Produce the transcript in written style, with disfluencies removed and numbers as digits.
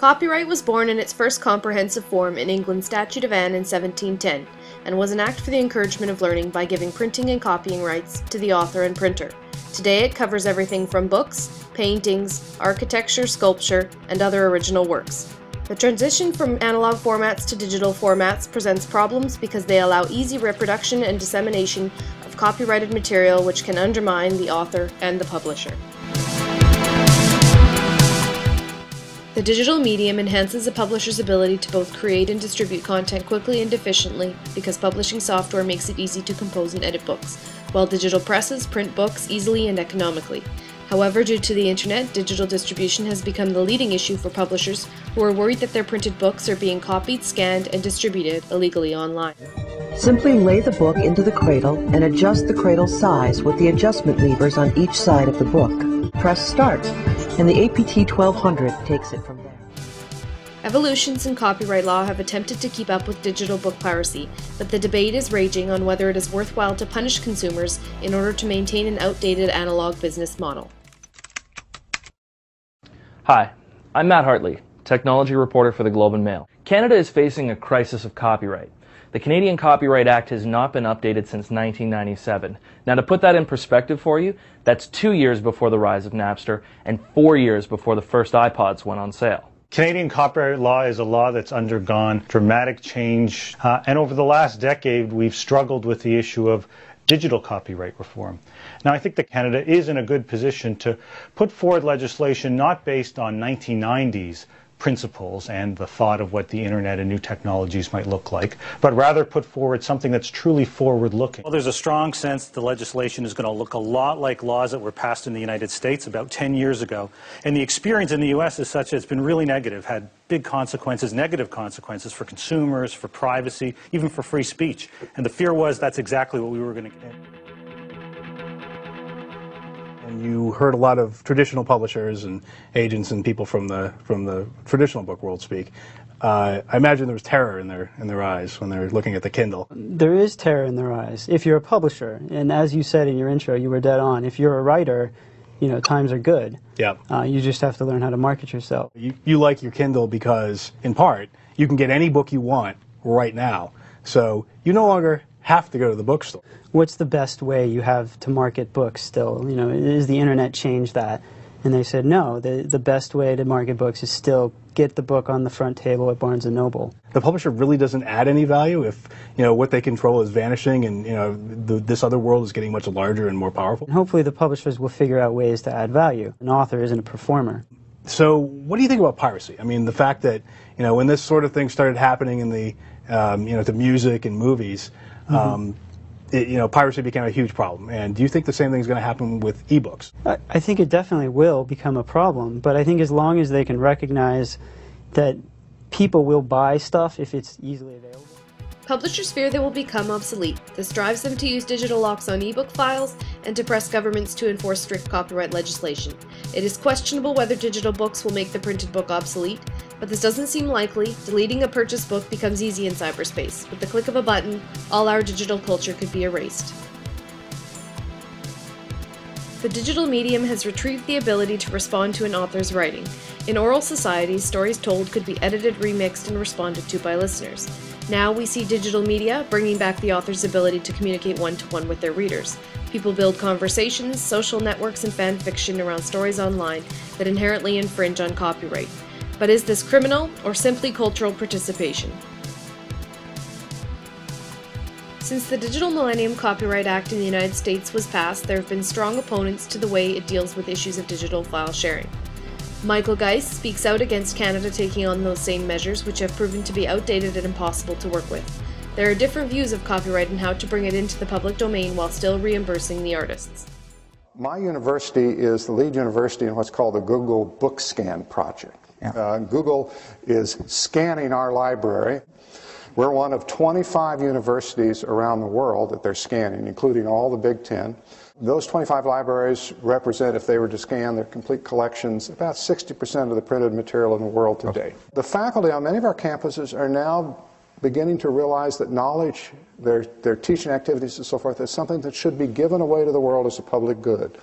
Copyright was born in its first comprehensive form in England's Statute of Anne in 1710, and was an act for the encouragement of learning by giving printing and copying rights to the author and printer. Today it covers everything from books, paintings, architecture, sculpture, and other original works. The transition from analog formats to digital formats presents problems because they allow easy reproduction and dissemination of copyrighted material which can undermine the author and the publisher. The digital medium enhances a publisher's ability to both create and distribute content quickly and efficiently because publishing software makes it easy to compose and edit books, while digital presses print books easily and economically. However, due to the internet, digital distribution has become the leading issue for publishers who are worried that their printed books are being copied, scanned, and distributed illegally online. Simply lay the book into the cradle and adjust the cradle size with the adjustment levers on each side of the book. Press Start, and the APT 1200 takes it from there. Evolutions in copyright law have attempted to keep up with digital book piracy, but the debate is raging on whether it is worthwhile to punish consumers in order to maintain an outdated analog business model. Hi, I'm Matt Hartley, technology reporter for the Globe and Mail. Canada is facing a crisis of copyright. The Canadian Copyright Act has not been updated since 1997. Now, to put that in perspective for you, that's 2 years before the rise of Napster and 4 years before the first iPods went on sale. Canadian copyright law is a law that's undergone dramatic change, and over the last decade we've struggled with the issue of digital copyright reform. Now, I think that Canada is in a good position to put forward legislation not based on 1990s principles and the thought of what the internet and new technologies might look like, but rather put forward something that's truly forward-looking. Well, there's a strong sense that the legislation is going to look a lot like laws that were passed in the United States about 10 years ago. And the experience in the U.S. is such that it's been really negative, had big consequences, negative consequences for consumers, for privacy, even for free speech. And the fear was that's exactly what we were going to get. And you heard a lot of traditional publishers and agents and people from the traditional book world speak. I imagine there was terror in their eyes when they're looking at the Kindle. There is terror in their eyes if you're a publisher, and as you said in your intro, you were dead on. If you're a writer, you know, times are good. Yeah. You just have to learn how to market yourself. You like your Kindle because, in part, you can get any book you want right now. So you no longer have to go to the bookstore. What's the best way you have to market books still? You know, is the internet changed that? And they said, no, the best way to market books is still get the book on the front table at Barnes & Noble. The publisher really doesn't add any value if, you know, what they control is vanishing and, you know, this other world is getting much larger and more powerful. And hopefully the publishers will figure out ways to add value. An author isn't a performer. So what do you think about piracy? I mean, the fact that, you know, when this sort of thing started happening in the, you know, to music and movies, you know, piracy became a huge problem. And do you think the same thing is going to happen with ebooks? I think it definitely will become a problem, but I think as long as they can recognize that people will buy stuff if it's easily available. Publishers fear they will become obsolete. This drives them to use digital locks on ebook files and to press governments to enforce strict copyright legislation. It is questionable whether digital books will make the printed book obsolete, but this doesn't seem likely. Deleting a purchased book becomes easy in cyberspace. With the click of a button, all our digital culture could be erased. The digital medium has retrieved the ability to respond to an author's writing. In oral societies, stories told could be edited, remixed, and responded to by listeners. Now we see digital media bringing back the author's ability to communicate one-to-one with their readers. People build conversations, social networks, and fan fiction around stories online that inherently infringe on copyright. But is this criminal or simply cultural participation? Since the Digital Millennium Copyright Act in the United States was passed, there have been strong opponents to the way it deals with issues of digital file sharing. Michael Geist speaks out against Canada taking on those same measures, which have proven to be outdated and impossible to work with. There are different views of copyright and how to bring it into the public domain while still reimbursing the artists. My university is the lead university in what's called the Google Book Scan project. Yeah. Google is scanning our library. We're one of 25 universities around the world that they're scanning, including all the Big Ten. Those 25 libraries represent, if they were to scan their complete collections, about 60% of the printed material in the world today. The faculty on many of our campuses are now beginning to realize that knowledge, their teaching activities and so forth, is something that should be given away to the world as a public good.